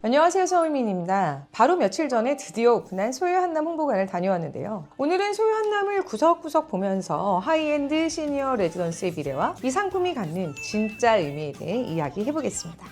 안녕하세요, 서울민입니다. 바로 며칠 전에 드디어 오픈한 소유 한남 홍보관을 다녀왔는데요. 오늘은 소유 한남을 구석구석 보면서 하이엔드 시니어 레지던스의 미래와 이 상품이 갖는 진짜 의미에 대해 이야기해보겠습니다.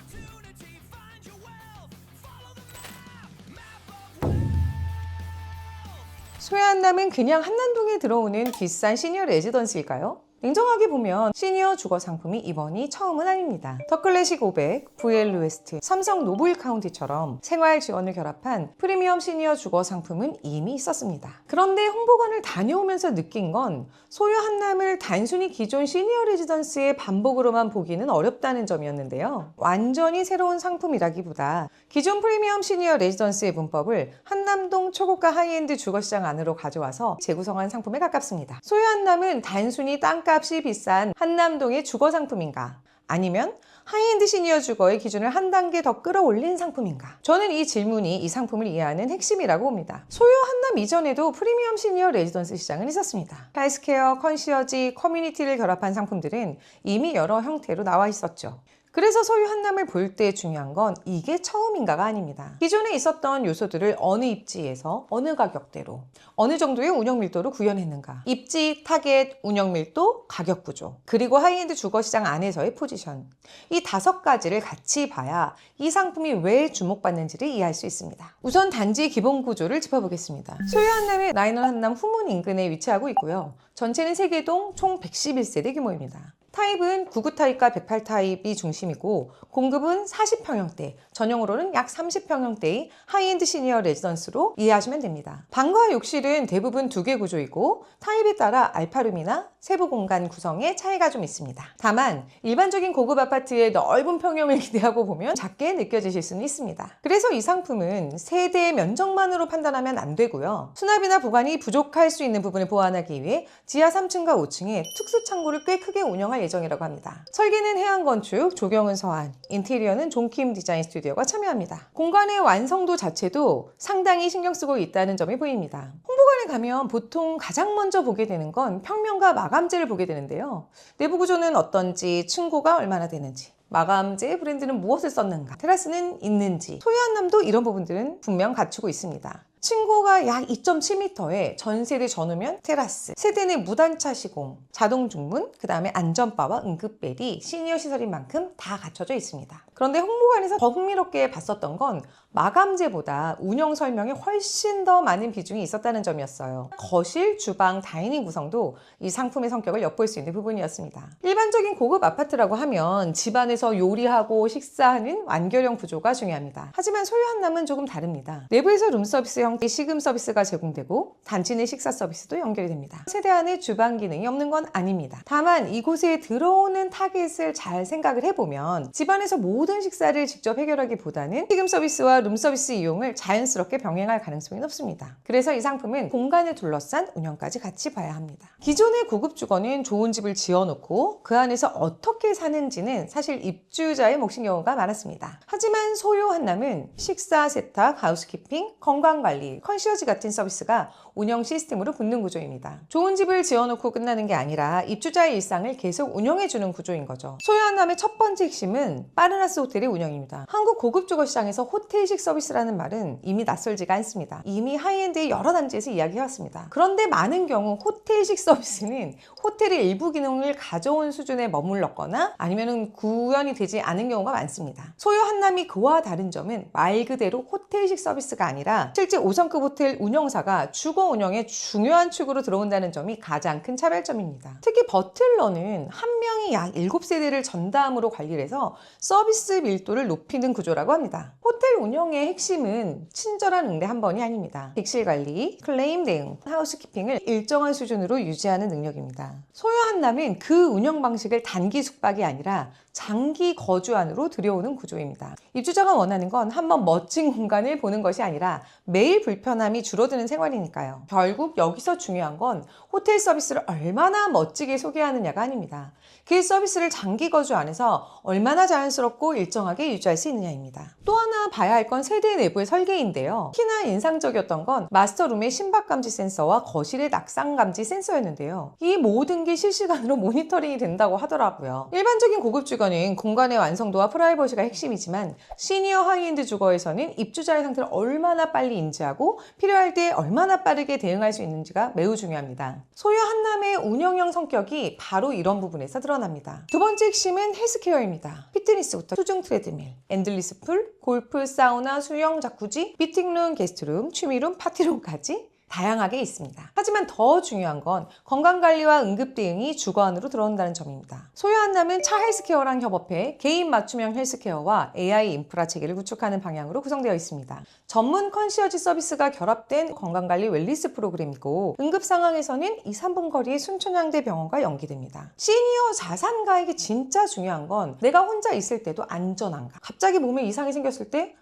소유 한남은 그냥 한남동에 들어오는 비싼 시니어 레지던스일까요? 냉정하게 보면 시니어 주거 상품이 이번이 처음은 아닙니다. 더 클래식 500, VL 웨스트, 삼성 노블 카운티처럼 생활 지원을 결합한 프리미엄 시니어 주거 상품은 이미 있었습니다. 그런데 홍보관을 다녀오면서 느낀 건 소유 한남을 단순히 기존 시니어 레지던스의 반복으로만 보기는 어렵다는 점이었는데요. 완전히 새로운 상품이라기보다 기존 프리미엄 시니어 레지던스의 문법을 한남동 초고가 하이엔드 주거시장 안으로 가져와서 재구성한 상품에 가깝습니다. 소유 한남은 단순히 땅값이 비싼 한남동의 주거 상품인가? 아니면 하이엔드 시니어 주거의 기준을 한 단계 더 끌어올린 상품인가? 저는 이 질문이 이 상품을 이해하는 핵심이라고 봅니다. 소유 한남 이전에도 프리미엄 시니어 레지던스 시장은 있었습니다. 헬스케어, 컨시어지, 커뮤니티를 결합한 상품들은 이미 여러 형태로 나와 있었죠. 그래서 소유 한남을 볼 때 중요한 건 이게 처음인가가 아닙니다. 기존에 있었던 요소들을 어느 입지에서 어느 가격대로 어느 정도의 운영 밀도로 구현했는가, 입지, 타겟, 운영 밀도, 가격 구조, 그리고 하이엔드 주거시장 안에서의 포지션, 이 5가지를 같이 봐야 이 상품이 왜 주목받는지를 이해할 수 있습니다. 우선 단지의 기본 구조를 짚어보겠습니다. 소유 한남의 라이널 한남 후문 인근에 위치하고 있고요. 전체는 3개동 총 111세대 규모입니다. 타입은 99 타입과 108 타입이 중심이고 공급은 40평형대, 전용으로는 약 30평형대의 하이엔드 시니어 레지던스로 이해하시면 됩니다. 방과 욕실은 대부분 2개 구조이고 타입에 따라 알파룸이나 세부 공간 구성에 차이가 좀 있습니다. 다만 일반적인 고급 아파트의 넓은 평형을 기대하고 보면 작게 느껴지실 수는 있습니다. 그래서 이 상품은 세대의 면적만으로 판단하면 안 되고요. 수납이나 보관이 부족할 수 있는 부분을 보완하기 위해 지하 3층과 5층에 특수 창고를 꽤 크게 운영할 예정이라고 합니다. 설계는 해안건축, 조경은 서안, 인테리어는 존킴 디자인 스튜디오가 참여합니다. 공간의 완성도 자체도 상당히 신경 쓰고 있다는 점이 보입니다. 홍보관에 가면 보통 가장 먼저 보게 되는 건 평면과 마감재를 보게 되는데요. 내부 구조는 어떤지, 층고가 얼마나 되는지, 마감재 브랜드는 무엇을 썼는가, 테라스는 있는지, 소유 한남도 이런 부분들은 분명 갖추고 있습니다. 층고가 약 2.7m에 전세대 전후면 테라스, 세대 내 무단차 시공, 자동 중문, 그 다음에 안전바와 응급벨이 시니어 시설인 만큼 다 갖춰져 있습니다. 그런데 홍보관에서 더 흥미롭게 봤었던 건 마감재보다 운영 설명에 훨씬 더 많은 비중이 있었다는 점이었어요. 거실, 주방, 다이닝 구성도 이 상품의 성격을 엿볼 수 있는 부분이었습니다. 일반적인 고급 아파트라고 하면 집안에서 요리하고 식사하는 완결형 구조가 중요합니다. 하지만 소유 한남은 조금 다릅니다. 내부에서 룸서비스 형태의 식음 서비스가 제공되고 단지 내 식사 서비스도 연결이 됩니다. 세대 안에 주방 기능이 없는 건 아닙니다. 다만 이곳에 들어오는 타겟을 잘 생각을 해보면 집안에서 모든 식사를 직접 해결하기보다는 식음 서비스와 룸서비스 이용을 자연스럽게 병행할 가능성이 높습니다. 그래서 이 상품은 공간을 둘러싼 운영까지 같이 봐야 합니다. 기존의 고급 주거는 좋은 집을 지어놓고 그 안에서 어떻게 사는지는 사실 입주자의 몫인 경우가 많았습니다. 하지만 소유 한남은 식사, 세탁, 하우스키핑, 건강관리, 컨시어지 같은 서비스가 운영 시스템으로 붙는 구조입니다. 좋은 집을 지어놓고 끝나는 게 아니라 입주자의 일상을 계속 운영해주는 구조인 거죠. 소유 한남의 첫 번째 핵심은 빠르나스 호텔의 운영입니다. 한국 고급 주거 시장에서 호텔식 서비스라는 말은 이미 낯설지가 않습니다. 이미 하이엔드의 여러 단지에서 이야기해왔습니다. 그런데 많은 경우 호텔식 서비스는 호텔의 일부 기능을 가져온 수준에 머물렀거나 아니면 구현이 되지 않은 경우가 많습니다. 소유 한남이 그와 다른 점은 말 그대로 호텔식 서비스가 아니라 실제 5성급 호텔 운영사가 주거 운영의 중요한 축으로 들어온다는 점이 가장 큰 차별점입니다. 특히 버틀러는 한 명이 약 7세대를 전담으로 관리를 해서 서비스 밀도를 높이는 구조라고 합니다. 호텔 운영의 핵심은 친절한 응대 한 번이 아닙니다. 객실 관리, 클레임 대응, 하우스키핑을 일정한 수준으로 유지하는 능력입니다. 소유 한남은 그 운영 방식을 단기 숙박이 아니라 장기 거주 안으로 들여오는 구조입니다. 입주자가 원하는 건 한번 멋진 공간을 보는 것이 아니라 매일 불편함이 줄어드는 생활이니까요. 결국 여기서 중요한 건 호텔 서비스를 얼마나 멋지게 소개하느냐가 아닙니다. 그 서비스를 장기 거주 안에서 얼마나 자연스럽고 일정하게 유지할 수 있느냐입니다. 또 하나 봐야 할 건 세대 내부의 설계인데요. 특히나 인상적이었던 건 마스터룸의 심박 감지 센서와 거실의 낙상 감지 센서였는데요. 이 모든 게 실시간으로 모니터링이 된다고 하더라고요. 일반적인 고급 주거 주거는 공간의 완성도와 프라이버시가 핵심이지만 시니어 하이엔드 주거에서는 입주자의 상태를 얼마나 빨리 인지하고 필요할 때 얼마나 빠르게 대응할 수 있는지가 매우 중요합니다. 소유 한남의 운영형 성격이 바로 이런 부분에서 드러납니다. 두 번째 핵심은 헬스케어입니다. 피트니스부터 수중 트레드밀, 엔들리스 풀, 골프, 사우나, 수영, 자쿠지, 미팅룸, 게스트룸, 취미룸, 파티룸까지 다양하게 있습니다. 하지만 더 중요한 건 건강관리와 응급대응이 주거 안으로 들어온다는 점입니다. 소유 한남은 차 헬스케어랑 협업해 개인 맞춤형 헬스케어와 AI 인프라 체계를 구축하는 방향으로 구성되어 있습니다. 전문 컨시어지 서비스가 결합된 건강관리 웰니스 프로그램이고 응급 상황에서는 2, 3분 거리의 순천향대 병원과 연계됩니다. 시니어 자산가에게 진짜 중요한 건 내가 혼자 있을 때도 안전한가? 갑자기 몸에 이상이 생겼을 때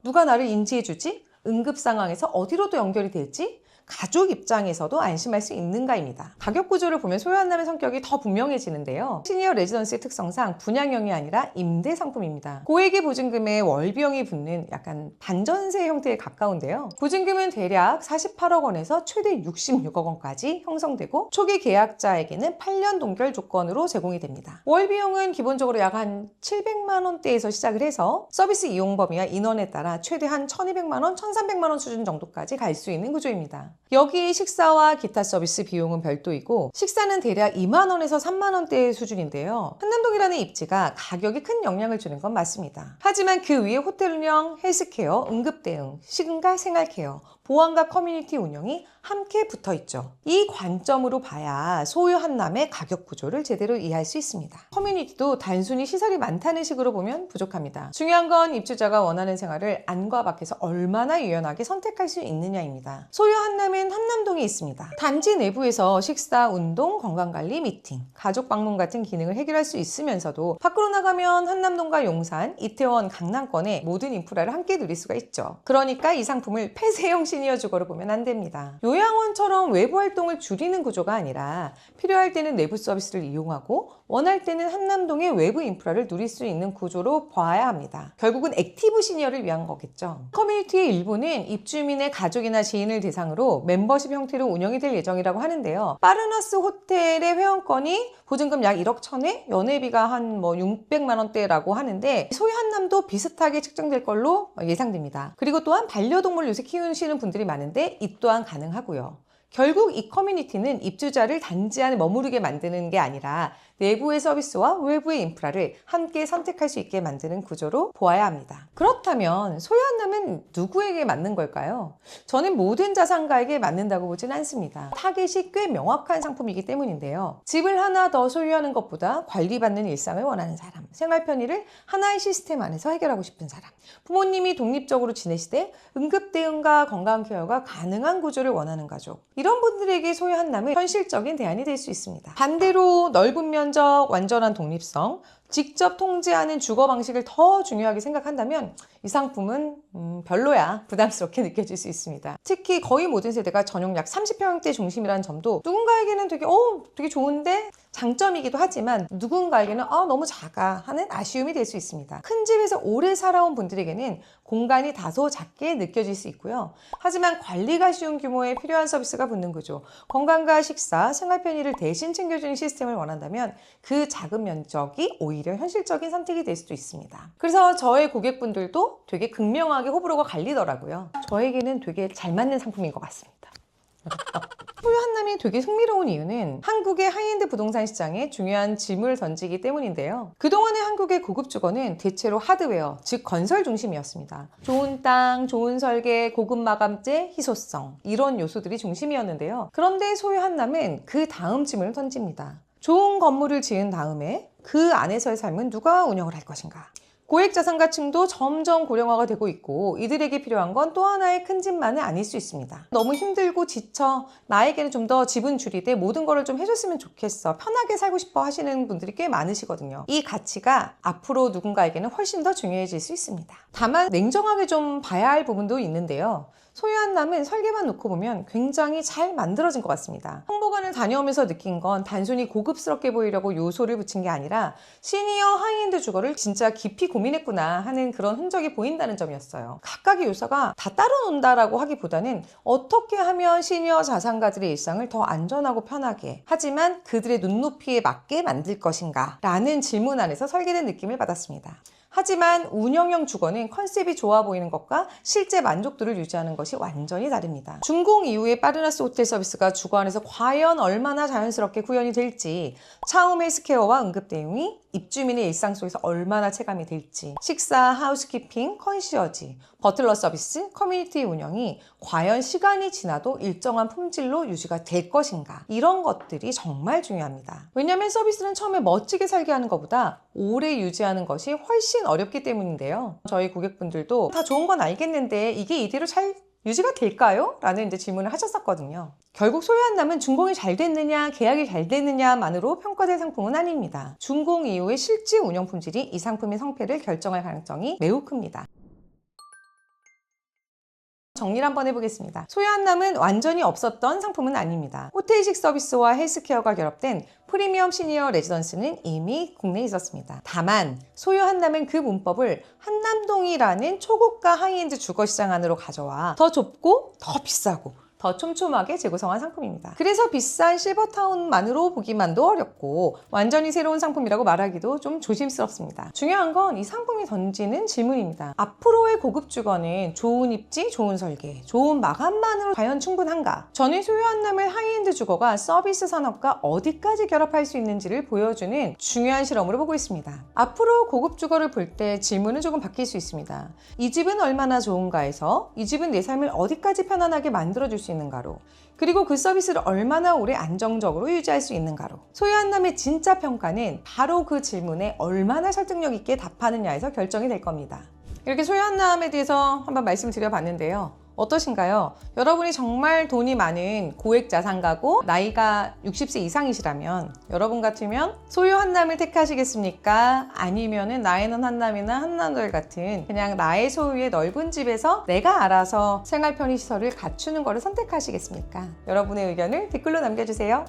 누가 나를 인지해주지? 응급 상황에서 어디로도 연결이 될지? 가족 입장에서도 안심할 수 있는가입니다. 가격 구조를 보면 소유 한남의 성격이 더 분명해지는데요. 시니어 레지던스의 특성상 분양형이 아니라 임대 상품입니다. 고액의 보증금에 월비용이 붙는 약간 반전세 형태에 가까운데요. 보증금은 대략 48억 원에서 최대 66억 원까지 형성되고 초기 계약자에게는 8년 동결 조건으로 제공이 됩니다. 월비용은 기본적으로 약 한 700만 원대에서 시작을 해서 서비스 이용 범위와 인원에 따라 최대한 1200만 원, 1300만 원 수준 정도까지 갈 수 있는 구조입니다. 여기 식사와 기타 서비스 비용은 별도이고 식사는 대략 2만 원에서 3만 원대 수준인데요. 한남동이라는 입지가 가격에 큰 영향을 주는 건 맞습니다. 하지만 그 위에 호텔 운영, 헬스케어, 응급대응, 식은가 생활케어, 보안과 커뮤니티 운영이 함께 붙어있죠. 이 관점으로 봐야 소유 한남의 가격 구조를 제대로 이해할 수 있습니다. 커뮤니티도 단순히 시설이 많다는 식으로 보면 부족합니다. 중요한 건 입주자가 원하는 생활을 안과 밖에서 얼마나 유연하게 선택할 수 있느냐입니다. 소유 한남은 한남동에 있습니다. 단지 내부에서 식사, 운동, 건강관리, 미팅, 가족 방문 같은 기능을 해결할 수 있으면서도 밖으로 나가면 한남동과 용산, 이태원, 강남권의 모든 인프라를 함께 누릴 수가 있죠. 그러니까 이 상품을 폐쇄형 시니어 주거로 보면 안 됩니다. 요양원처럼 외부 활동을 줄이는 구조가 아니라 필요할 때는 내부 서비스를 이용하고 원할 때는 한남동의 외부 인프라를 누릴 수 있는 구조로 봐야 합니다. 결국은 액티브 시니어를 위한 거겠죠. 커뮤니티의 일부는 입주민의 가족이나 지인을 대상으로 멤버십 형태로 운영이 될 예정이라고 하는데요. 파르나스 호텔의 회원권이 보증금 약 1억 1천에 연회비가 한 600만 원대라고 하는데 소유 한남도 비슷하게 측정될 걸로 예상됩니다. 그리고 또한 반려동물 요새 키우시는 분들이 많은데 이 또한 가능하고요. 결국 이 커뮤니티는 입주자를 단지 안에 머무르게 만드는 게 아니라 내부의 서비스와 외부의 인프라를 함께 선택할 수 있게 만드는 구조로 보아야 합니다. 그렇다면 소유 한남은 누구에게 맞는 걸까요? 저는 모든 자산가에게 맞는다고 보진 않습니다. 타겟이 꽤 명확한 상품이기 때문인데요. 집을 하나 더 소유하는 것보다 관리받는 일상을 원하는 사람, 생활 편의를 하나의 시스템 안에서 해결하고 싶은 사람, 부모님이 독립적으로 지내시되 응급대응과 건강케어가 가능한 구조를 원하는 가족, 이런 분들에게 소유 한남은 현실적인 대안이 될 수 있습니다. 반대로 넓은 면적, 완전한 독립성, 직접 통제하는 주거 방식을 더 중요하게 생각한다면 이 상품은 별로야, 부담스럽게 느껴질 수 있습니다. 특히 거의 모든 세대가 전용 약 30평대 중심이라는 점도 누군가에게는 되게 좋은데 장점이기도 하지만 누군가에게는 너무 작아 하는 아쉬움이 될 수 있습니다. 큰 집에서 오래 살아온 분들에게는 공간이 다소 작게 느껴질 수 있고요. 하지만 관리가 쉬운 규모에 필요한 서비스가 붙는 구조, 건강과 식사, 생활 편의를 대신 챙겨주는 시스템을 원한다면 그 작은 면적이 오히려 현실적인 선택이 될 수도 있습니다. 그래서 저의 고객분들도 되게 극명하게 호불호가 갈리더라고요. 저에게는 되게 잘 맞는 상품인 것 같습니다. 소유 한남이 되게 흥미로운 이유는 한국의 하이엔드 부동산 시장에 중요한 짐을 던지기 때문인데요. 그동안의 한국의 고급 주거는 대체로 하드웨어, 즉 건설 중심이었습니다. 좋은 땅, 좋은 설계, 고급 마감재, 희소성 이런 요소들이 중심이었는데요. 그런데 소유 한남은 그 다음 짐을 던집니다. 좋은 건물을 지은 다음에 그 안에서의 삶은 누가 운영을 할 것인가? 고액 자산가층도 점점 고령화가 되고 있고 이들에게 필요한 건 또 하나의 큰 집만은 아닐 수 있습니다. 너무 힘들고 지쳐 나에게는 좀 더 지분 줄이되 모든 거를 좀 해줬으면 좋겠어, 편하게 살고 싶어 하시는 분들이 꽤 많으시거든요. 이 가치가 앞으로 누군가에게는 훨씬 더 중요해질 수 있습니다. 다만 냉정하게 좀 봐야 할 부분도 있는데요. 소유 한남은 설계만 놓고 보면 굉장히 잘 만들어진 것 같습니다. 홍보관을 다녀오면서 느낀 건 단순히 고급스럽게 보이려고 요소를 붙인 게 아니라 시니어 하이엔드 주거를 진짜 깊이 고민했구나 하는 그런 흔적이 보인다는 점이었어요. 각각의 요소가 다 따로 논다라고 하기보다는 어떻게 하면 시니어 자산가들의 일상을 더 안전하고 편하게, 하지만 그들의 눈높이에 맞게 만들 것인가 라는 질문 안에서 설계된 느낌을 받았습니다. 하지만 운영형 주거는 컨셉이 좋아 보이는 것과 실제 만족도를 유지하는 것이 완전히 다릅니다. 준공 이후의 빠르나스 호텔 서비스가 주거 안에서 과연 얼마나 자연스럽게 구현이 될지, 차움 헬스케어와 응급대응이 입주민의 일상 속에서 얼마나 체감이 될지, 식사, 하우스키핑, 컨시어지, 버틀러 서비스, 커뮤니티 운영이 과연 시간이 지나도 일정한 품질로 유지가 될 것인가, 이런 것들이 정말 중요합니다. 왜냐하면 서비스는 처음에 멋지게 설계하는 것보다 오래 유지하는 것이 훨씬 어렵기 때문인데요. 저희 고객분들도 다 좋은 건 알겠는데 이게 이대로 잘 유지가 될까요? 라는 이제 질문을 하셨었거든요. 결국 소유 한남은 준공이 잘 됐느냐, 계약이 잘 됐느냐만으로 평가될 상품은 아닙니다. 준공 이후의 실제 운영 품질이 이 상품의 성패를 결정할 가능성이 매우 큽니다. 정리를 한번 해보겠습니다. 소유 한남은 완전히 없었던 상품은 아닙니다. 호텔식 서비스와 헬스케어가 결합된 프리미엄 시니어 레지던스는 이미 국내에 있었습니다. 다만 소유 한남은 그 문법을 한남동이라는 초고가 하이엔드 주거시장 안으로 가져와 더 좁고 더 비싸고 더 촘촘하게 재구성한 상품입니다. 그래서 비싼 실버타운만으로 보기만도 어렵고 완전히 새로운 상품이라고 말하기도 좀 조심스럽습니다. 중요한 건 이 상품이 던지는 질문입니다. 앞으로의 고급 주거는 좋은 입지, 좋은 설계, 좋은 마감만으로 과연 충분한가? 저는 소유 한남의 하이엔드 주거가 서비스 산업과 어디까지 결합할 수 있는지를 보여주는 중요한 실험으로 보고 있습니다. 앞으로 고급 주거를 볼 때 질문은 조금 바뀔 수 있습니다. 이 집은 얼마나 좋은가에서 이 집은 내 삶을 어디까지 편안하게 만들어줄 수 있는가로, 그리고 그 서비스를 얼마나 오래 안정적으로 유지할 수 있는가로, 소유 한남의 진짜 평가는 바로 그 질문에 얼마나 설득력 있게 답하느냐에서 결정이 될 겁니다. 이렇게 소유 한남에 대해서 한번 말씀드려봤는데요. 어떠신가요? 여러분이 정말 돈이 많은 고액 자산가고 나이가 60세 이상이시라면 여러분 같으면 소유 한남을 택하시겠습니까? 아니면은 나에는 한남이나 한남들 같은 그냥 나의 소유의 넓은 집에서 내가 알아서 생활 편의시설을 갖추는 것을 선택하시겠습니까? 여러분의 의견을 댓글로 남겨주세요.